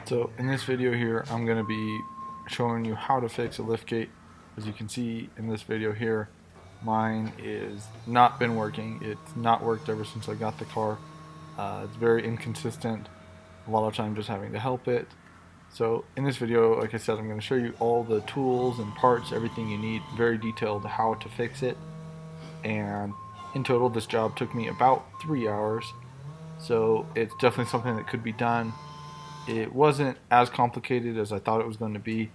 So in this video here, I'm going to be showing you how to fix a liftgate. As you can see in this video here, mine is not been working. It's not worked ever since I got the car. It's very inconsistent. A lot of times just having to help it. So in this video, like I said, I'm going to show you all the tools and parts, everything you need, very detailed how to fix it. And in total, this job took me about 3 hours. So it's definitely something that could be done. It wasn't as complicated as I thought it was going to be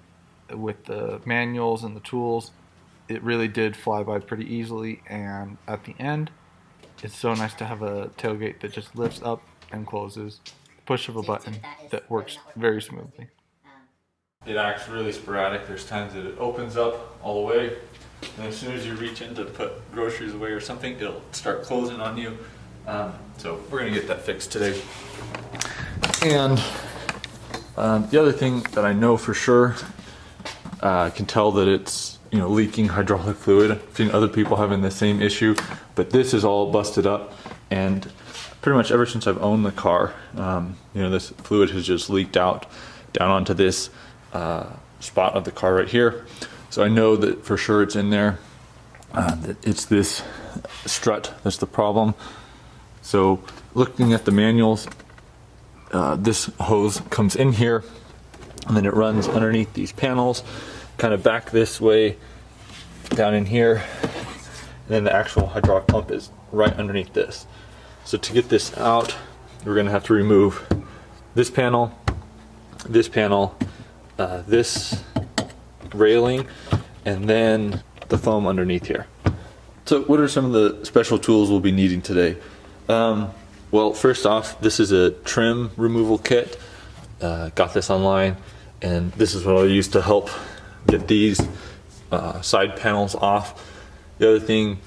with the manuals and the tools. It really did fly by pretty easily, and at the end, it's so nice to have a tailgate that just lifts up and closes, push of a button that works very smoothly. It acts really sporadic. There's times that it opens up all the way, and as soon as you reach in to put groceries away or something, it'll start closing on you. So we're gonna get that fixed today. And the other thing that I know for sure, can tell that it's leaking hydraulic fluid. I've seen other people having the same issue, but this is all busted up, and pretty much ever since I've owned the car, this fluid has just leaked out down onto this spot of the car right here. So I know that for sure it's in there. That it's this strut that's the problem. So looking at the manuals, this hose comes in here and then it runs underneath these panels, kind of back this way down in here, and then the actual hydraulic pump is right underneath this. So to get this out, we're going to have to remove this panel, this railing, and then the foam underneath here. So what are some of the special tools we'll be needing today? Well, first off, this is a trim removal kit. Got this online, and this is what I'll use to help get these side panels off. The other thing,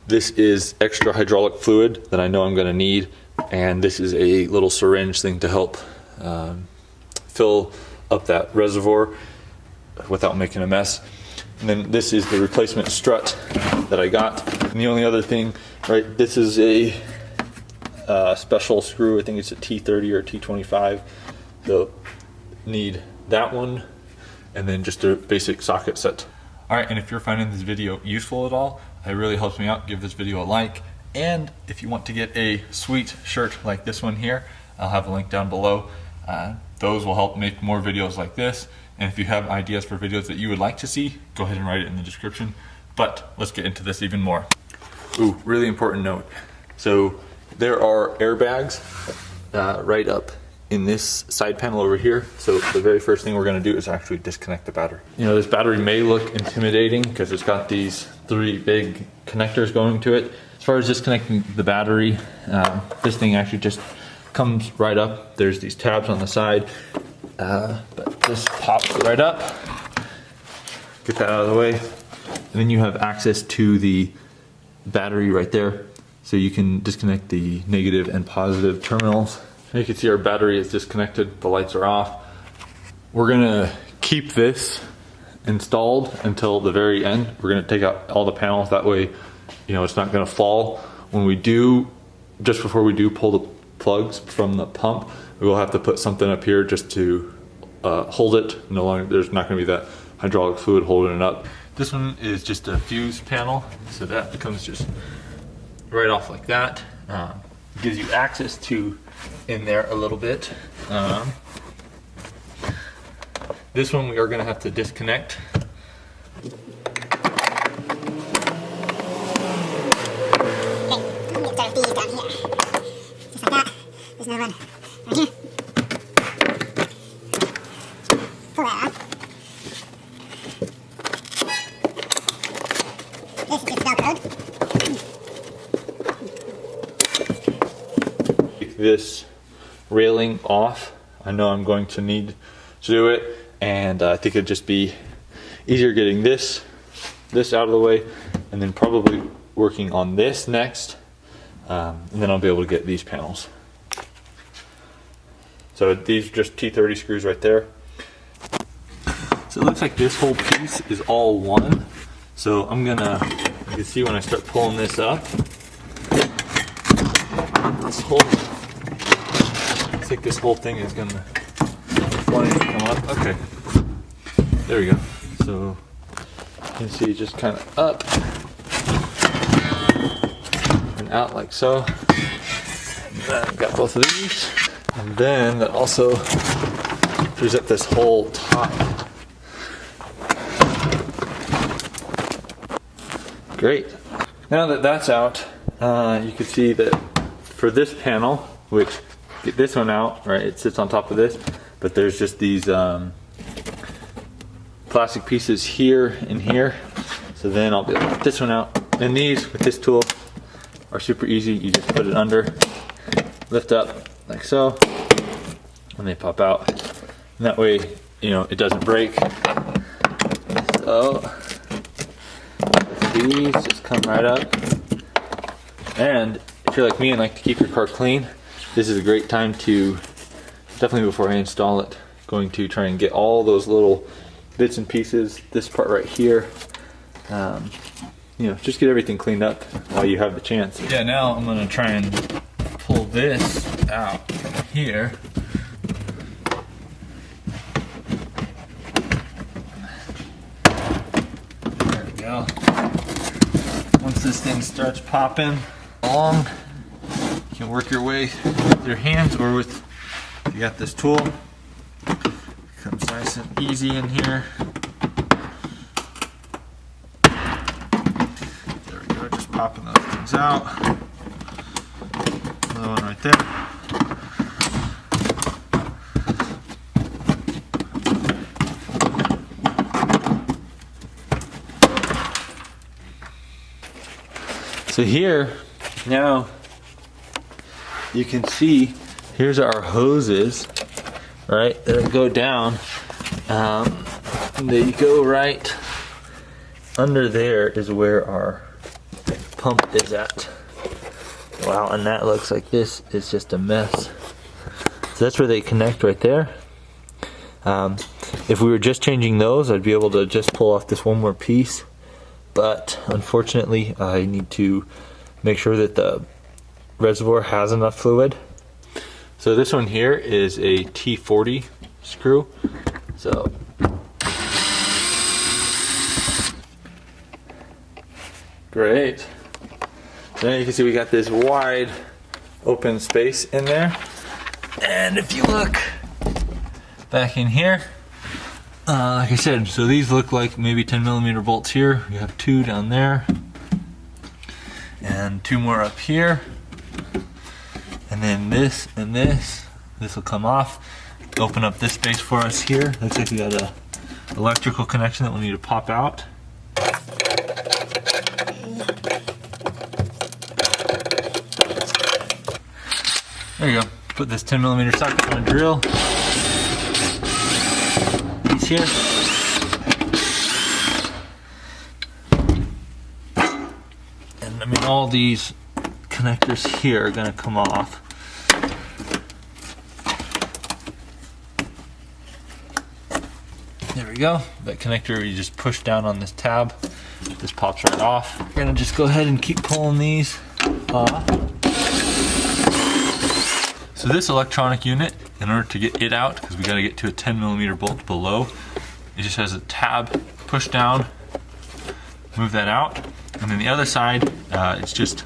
this is extra hydraulic fluid that I know I'm going to need, and this is a little syringe thing to help fill up that reservoir without making a mess. And then this is the replacement strut that I got. And the only other thing, right, this is a special screw. I think it's a T30 or T25. So need that one, and then just a basic socket set. All right, and if you're finding this video useful at all, it really helps me out. Give this video a like, and if you want to get a sweet shirt like this one here, I'll have a link down below. Those will help make more videos like this. And if you have ideas for videos that you would like to see, go ahead and write it in the description. But let's get into this even more. Ooh, really important note. So there are airbags right up in this side panel over here. So the very first thing we're going to do is actually disconnect the battery. This battery may look intimidating because it's got these 3 big connectors going to it. As far as disconnecting the battery, this thing actually just comes right up. There's these tabs on the side, but this pops right up. Get that out of the way. And then you have access to the battery right there. So you can disconnect the negative and positive terminals. You can see our battery is disconnected, the lights are off. We're gonna keep this installed until the very end. We're gonna take out all the panels, that way it's not gonna fall. When we do, just before we do pull the plugs from the pump, we will have to put something up here just to hold it. No longer, there's not gonna be that hydraulic fluid holding it up. This one is just a fuse panel, so that comes just right off like that. Gives you access to in there a little bit. This one we are going to have to disconnect. There's another one right here. Pull that off. This is just Velcroed. This railing off. I know I'm going to need to do it, and I think it'd just be easier getting this out of the way, and then probably working on this next, and then I'll be able to get these panels. So these are just T30 screws right there. So it looks like this whole piece is all one. So I'm gonna, you can see when I start pulling this up, this whole, I think this whole thing is gonna wanting to come up. Okay. There we go. So you can see just kind of up and out like so. I've got both of these. And then that also frees up this whole top. Great. Now that that's out, you can see that for this panel, which get this one out, right? It sits on top of this, but there's just these plastic pieces here and here. So then I'll be able to get this one out. And these with this tool are super easy. You just put it under, lift up like so, and they pop out. And that way, you know, it doesn't break. So these just come right up. And if you're like me and like to keep your car clean, this is a great time to, definitely before I install it, going to try and get all those little bits and pieces, this part right here, you know, just get everything cleaned up while you have the chance. Yeah, now I'm gonna try and pull this out from here. There we go. Once this thing starts popping along, you can work your way with your hands or with, if you got this tool, it comes nice and easy in here. There we go, just popping those things out. Another one right there. So here, now you can see, here's our hoses, right, that go down. They go right under there is where our pump is at. Wow, and that looks like this is just a mess. So that's where they connect right there. If we were just changing those, I'd be able to just pull off this one more piece. But unfortunately, I need to make sure that the reservoir has enough fluid. So this one here is a T40 screw. So great. So now you can see we got this wide open space in there. And if you look back in here, like I said, so these look like maybe 10mm bolts here. You have 2 down there and 2 more up here, and then this and this will come off, open up this space for us here. Looks like we got a electrical connection that we'll need to pop out. There you go. Put this 10mm socket on a drill. These here. And I mean, all these connectors here are going to come off. There we go. That connector, you just push down on this tab. This pops right off. We're going to just go ahead and keep pulling these off. So this electronic unit, in order to get it out, because we got to get to a 10mm bolt below, it just has a tab, push down, move that out, and then the other side, it's just,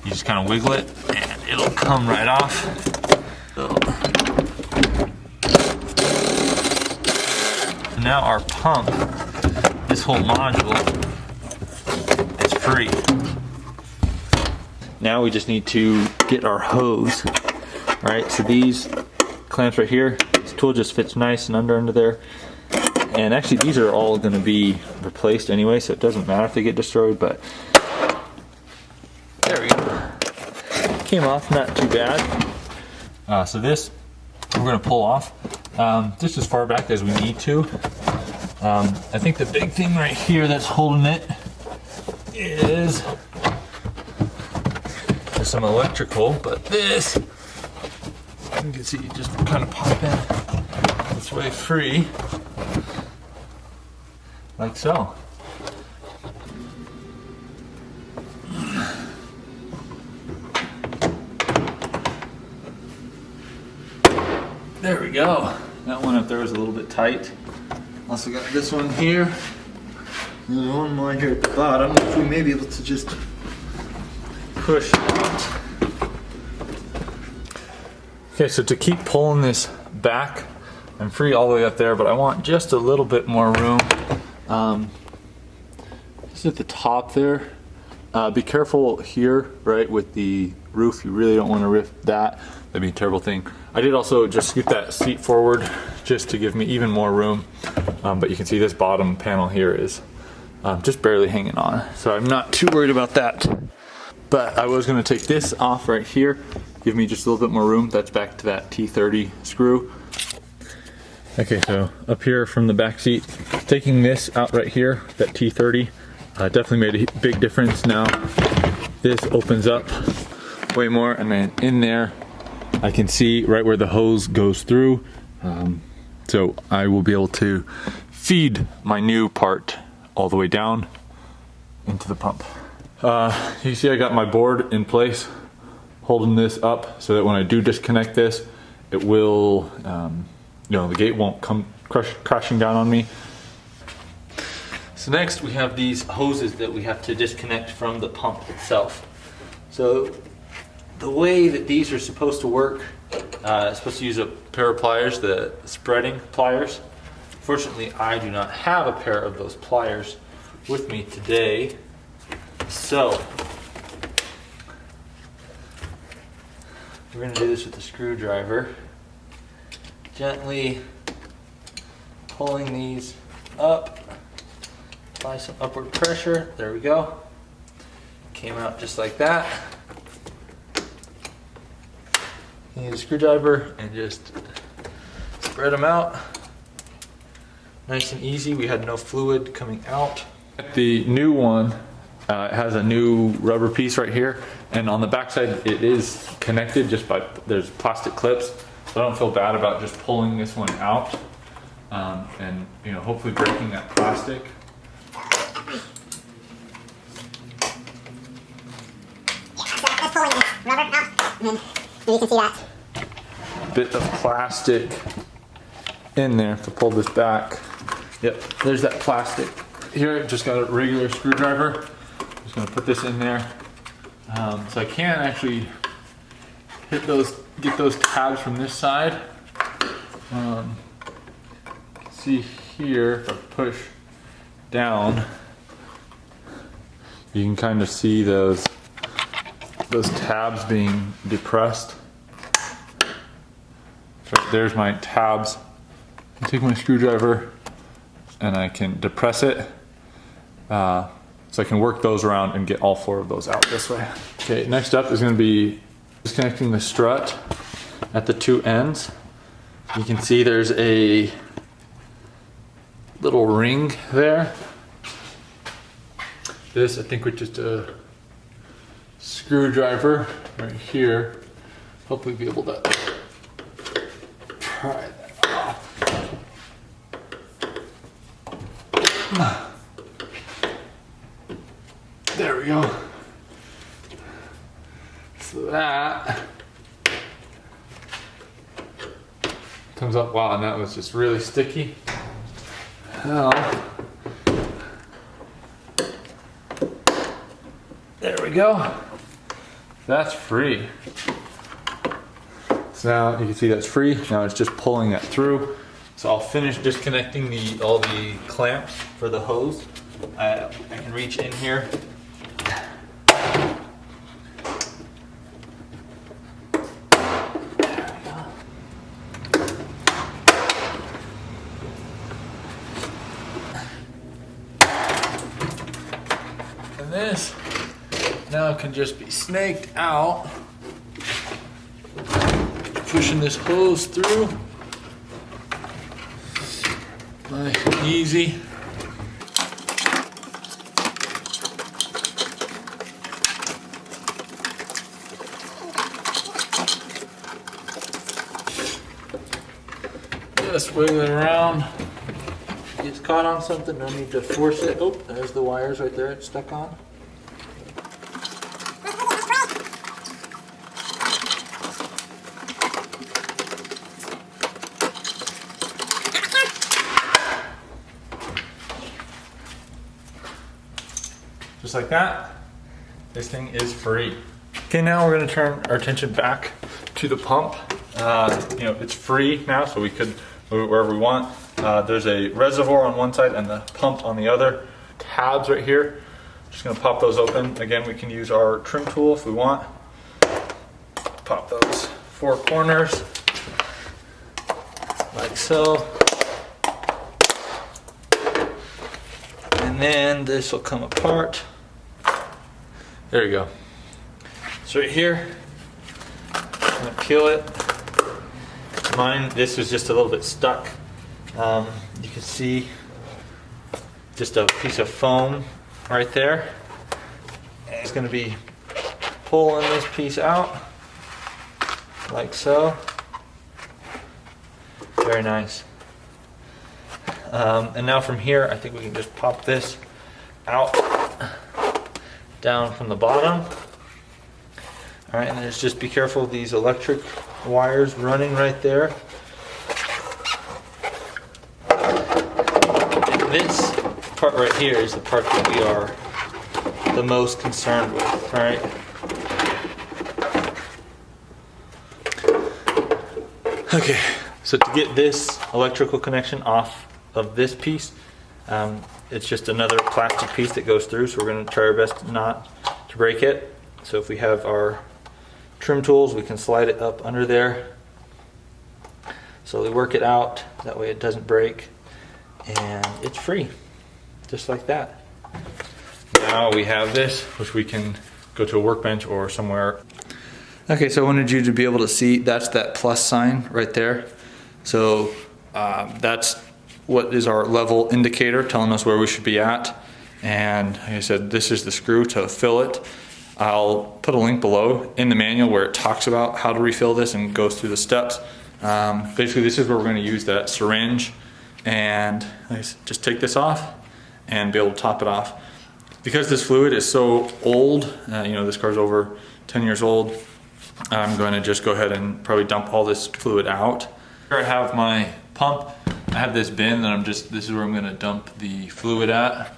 you just kind of wiggle it, and it'll come right off. So now our pump, this whole module, is free. Now we just need to get our hose. Alright, so these clamps right here, this tool just fits nice and under there. And actually these are all going to be replaced anyway, so it doesn't matter if they get destroyed, but there we go. Came off, not too bad. So this, we're going to pull off just as far back as we need to. I think the big thing right here that's holding it is there's some electrical, but this, you can see it just kind of pop in this way free, like so. There we go. That one up there was a little bit tight. Also got this one here. There's one more here at the bottom, which we may be able to just push out. Okay, so to keep pulling this back, I'm free all the way up there, but I want just a little bit more room. Just at the top there. Be careful here, right, with the roof. You really don't want to rip that. That'd be a terrible thing. I did also just scoot that seat forward just to give me even more room. But you can see this bottom panel here is just barely hanging on. So I'm not too worried about that. But I was going to take this off right here, give me just a little bit more room. That's back to that T30 screw. Okay, so up here from the back seat, taking this out right here, that T30, definitely made a big difference now. This opens up way more, and then in there, I can see right where the hose goes through. So I will be able to feed my new part all the way down into the pump. You see I got my board in place, holding this up so that when I do disconnect this, it will, the gate won't come crashing down on me. So next we have these hoses that we have to disconnect from the pump itself. So the way that these are supposed to work, supposed to use a pair of pliers, the spreading pliers. Fortunately, I do not have a pair of those pliers with me today. So we're going to do this with a screwdriver. Gently pulling these up, apply some upward pressure. There we go. Came out just like that. You need a screwdriver and just spread them out. Nice and easy. We had no fluid coming out. The new one has a new rubber piece right here, and on the backside it is connected just by, there's plastic clips. So I don't feel bad about just pulling this one out and hopefully breaking that plastic. Yeah, so that's pulling this rubber out, and then you can see that Bit of plastic in there to pull this back. Yep, there's that plastic. Here, just got a regular screwdriver. Just gonna put this in there. So I can actually get those tabs from this side. See here, if I push down, you can kind of see those tabs being depressed. So there's my tabs. I take my screwdriver and I can depress it. So I can work those around and get all four of those out this way. Okay, next up is going to be disconnecting the strut at the two ends. You can see there's a little ring there. This, I think, with just a screwdriver right here, hopefully be able to pry that off. There we go. So that comes up. Wow, and that was just really sticky. Well, there we go. That's free. So now you can see that's free. Now it's just pulling that through. So I'll finish disconnecting all the clamps for the hose. I can reach in here. And this now can just be snaked out, pushing this hose through. Nice and easy. Just wiggle it around. If it gets caught on something, no need to force it. Oh, there's the wires right there it's stuck on. just like that. This thing is free. Okay, now we're gonna turn our attention back to the pump. You know, it's free now, so we could move it wherever we want. There's a reservoir on one side and the pump on the other. Tabs right here. Just gonna pop those open. Again, we can use our trim tool if we want. Pop those 4 corners, like so. And then this will come apart. There you go. So right here, I'm gonna peel it. Mine, this was just a little bit stuck. You can see just a piece of foam right there. And it's gonna be pulling this piece out, like so. Very nice. And now from here, I think we can just pop this out, down from the bottom. All right, and then just be careful of these electric wires running right there. And this part right here is the part that we are the most concerned with, all right? Okay, so to get this electrical connection off of this piece, it's just another plastic piece that goes through, so we're going to try our best not to break it. So if we have our trim tools, we can slide it up under there, slowly work it out, that way it doesn't break, and it's free, just like that. Now we have this, which we can go to a workbench or somewhere. Okay, so I wanted you to be able to see, that's that plus sign right there. So that's what is our level indicator telling us where we should be at. And like I said, this is the screw to fill it. I'll put a link below in the manual where it talks about how to refill this and goes through the steps. Basically, this is where we're going to use that syringe and just take this off and be able to top it off. Because this fluid is so old, you know, this car's over 10 years old, I'm going to just go ahead and probably dump all this fluid out. Here I have my pump. I have this bin that this is where I'm going to dump the fluid at.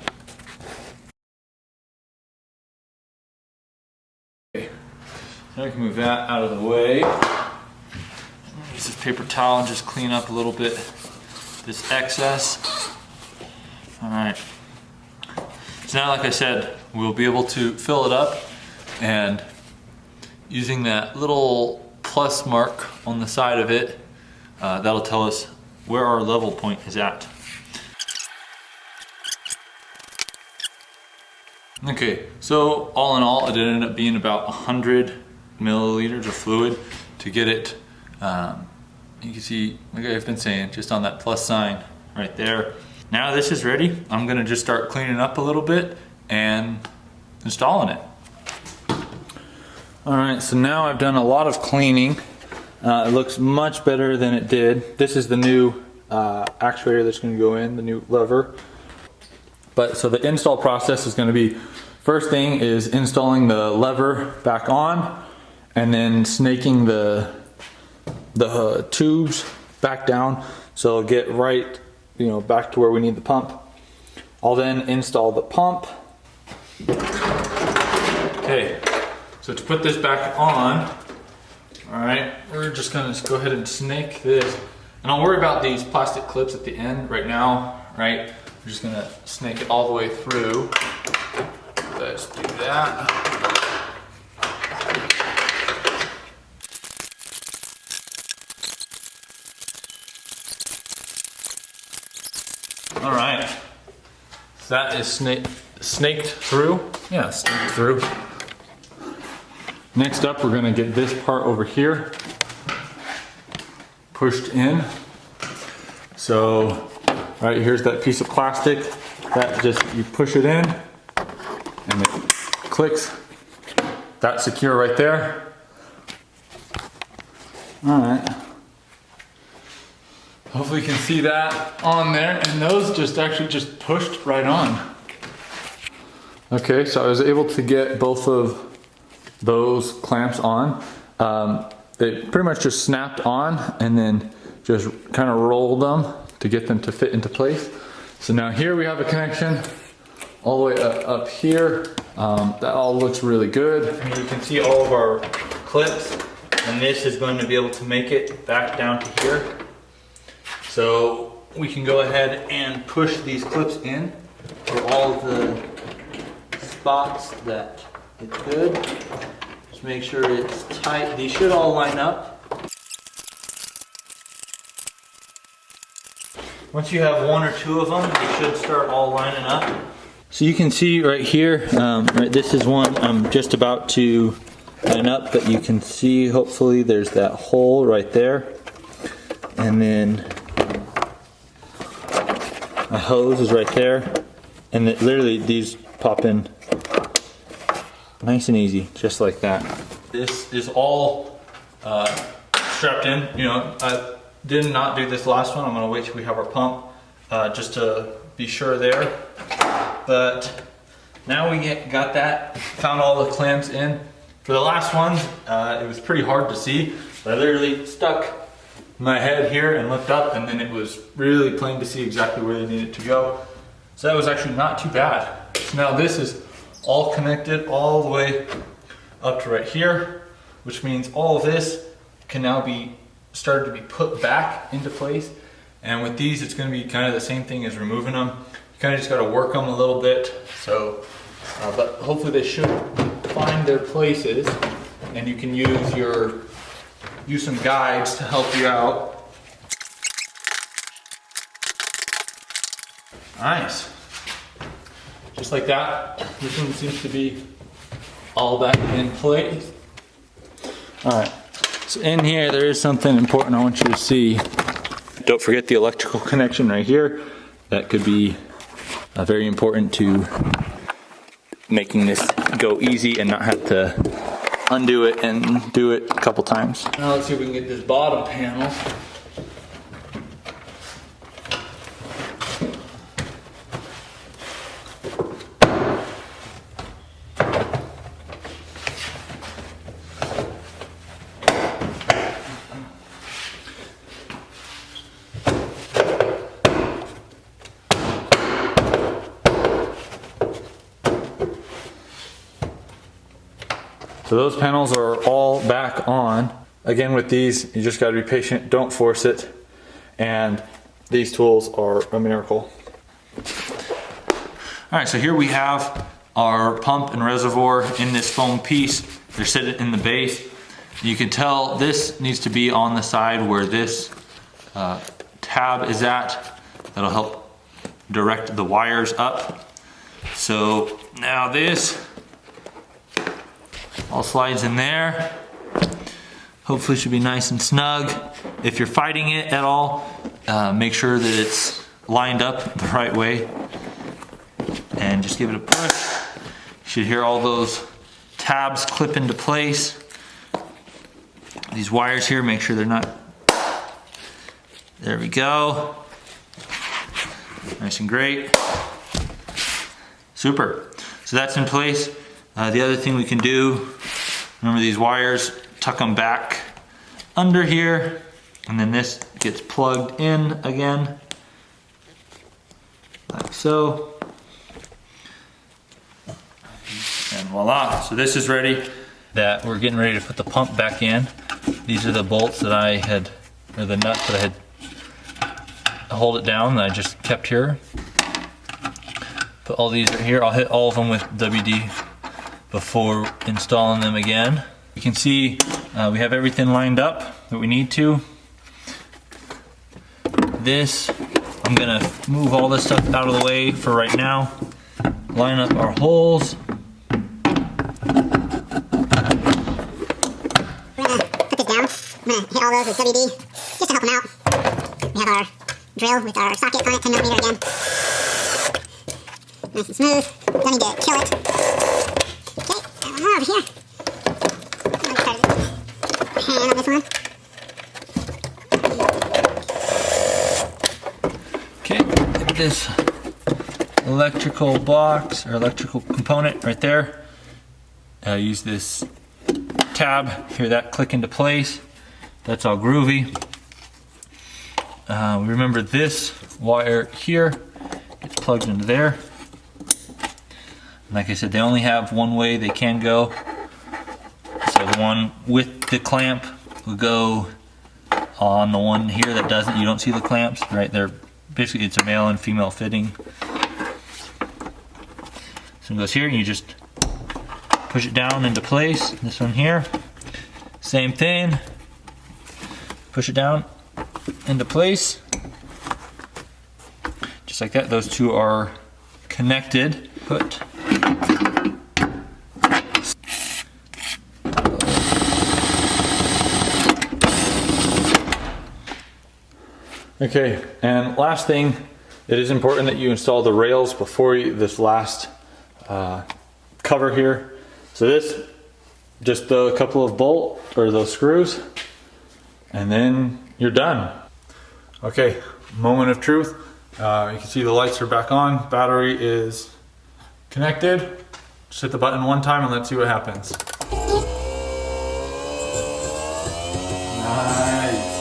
Okay, now I can move that out of the way. Use this paper towel and just clean up a little bit this excess. All right. So now, like I said, we'll be able to fill it up, and using that little plus mark on the side of it, that'll tell us where our level point is at. Okay, so all in all, it ended up being about 100 milliliters of fluid to get it. You can see, like I've been saying, just on that plus sign right there. Now this is ready. I'm gonna just start cleaning up a little bit and installing it. All right, so now I've done a lot of cleaning. It looks much better than it did. This is the new actuator that's going to go in, the new lever. But so the install process is going to be, first thing is installing the lever back on, and then snaking the tubes back down so it'll get right, you know, back to where we need the pump. I'll then install the pump. Okay. So to put this back on, all right, we're just gonna go ahead and snake this. And I'll worry about these plastic clips at the end right now, right? We're just gonna snake it all the way through. Let's do that. All right, so that is snaked through. Yeah, snaked through. Next up, we're going to get this part over here pushed in. So, right here's that piece of plastic that just, you push it in and it clicks. That's secure right there. All right. Hopefully you can see that on there, and those actually just pushed right on. Okay, so I was able to get both of those clamps on. They pretty much just snapped on and then just kind of rolled them to get them to fit into place. So now here we have a connection all the way up here. That all looks really good. I mean, you can see all of our clips, and this is going to be able to make it back down to here. So we can go ahead and push these clips in for all of the spots that it could. Just make sure it's tight. These should all line up. Once you have one or two of them, they should start all lining up. So you can see right here, right, this is one I'm just about to line up, but you can see hopefully there's that hole right there. And then my hose is right there. And literally these pop in nice and easy, just like that. This is all strapped in. You know, I did not do this last one. I'm gonna wait till we have our pump just to be sure there. But now we got that, found all the clamps in. For the last ones, it was pretty hard to see. I literally stuck my head here and looked up, and then it was really plain to see exactly where they needed to go. So that was actually not too bad. So now this is all connected all the way up to right here, which means all of this can now be started to be put back into place. And with these, it's gonna be kind of the same thing as removing them. You kind of just gotta work them a little bit. So, but hopefully they should find their places, and you can use some guides to help you out. Nice. Just like that. This one seems to be all back in place. All right. So in here, there is something important I want you to see. Don't forget the electrical connection right here. That could be very important to making this go easy and not have to undo it and do it a couple times. Now let's see if we can get this bottom panel. So those panels are all back on. Again, with these, you just gotta be patient, don't force it. And these tools are a miracle. All right, so here we have our pump and reservoir in this foam piece. They're sitting in the base. You can tell this needs to be on the side where this tab is at. That'll help direct the wires up. So now this all slides in there. Hopefully it should be nice and snug. If you're fighting it at all, make sure that it's lined up the right way and just give it a push. You should hear all those tabs clip into place. These wires here, make sure they're not, there we go. Nice and great. Super. So that's in place. The other thing we can do, remember these wires, tuck them back under here, and then this gets plugged in again, like so. And voila, so this is ready. That we're getting ready to put the pump back in. These are the bolts that I had, or the nuts that I had to hold it down that I just kept here. Put all these right here. I'll hit all of them with WD before installing them again. You can see we have everything lined up that we need to. This, I'm gonna move all this stuff out of the way for right now. Line up our holes. We're gonna put this down. I'm gonna hit all those with WD just to help them out. We have our drill with our socket on it, 10mm again. Nice and smooth. Don't need to kill it. Okay, got one more over here. I'm gonna try to hand on this one. Okay, look at this electrical box or electrical component right there. Use this tab, hear that click into place. That's all groovy. Remember this wire here gets plugged into there. Like I said, they only have one way they can go. So the one with the clamp will go on the one here that doesn't. You don't see the clamps, right? They're basically, it's a male and female fitting. So it goes here, and you just push it down into place. This one here, same thing. Push it down into place. Just like that, those two are connected. Put. Okay, and last thing, it is important that you install the rails before this last cover here. So this, just a couple of those screws, and then you're done. Okay, moment of truth. You can see the lights are back on, battery is connected. Just hit the button one time and let's see what happens. Nice.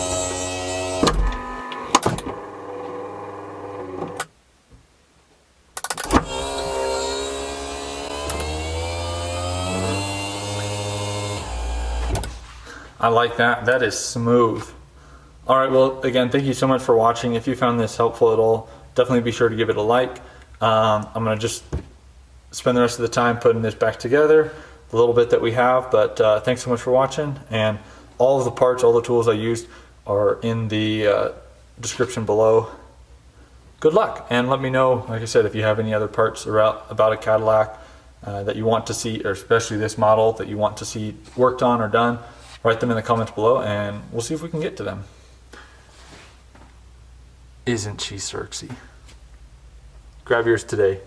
I like that. That is smooth. All right, well, again, thank you so much for watching. If you found this helpful at all, definitely be sure to give it a like. I'm gonna just spend the rest of the time putting this back together, the little bit that we have, but thanks so much for watching. And all of the parts, all the tools I used are in the description below. Good luck, and let me know, like I said, if you have any other parts about a Cadillac that you want to see, or especially this model that you want to see worked on or done. Write them in the comments below and we'll see if we can get to them. Isn't she sexy? Grab yours today.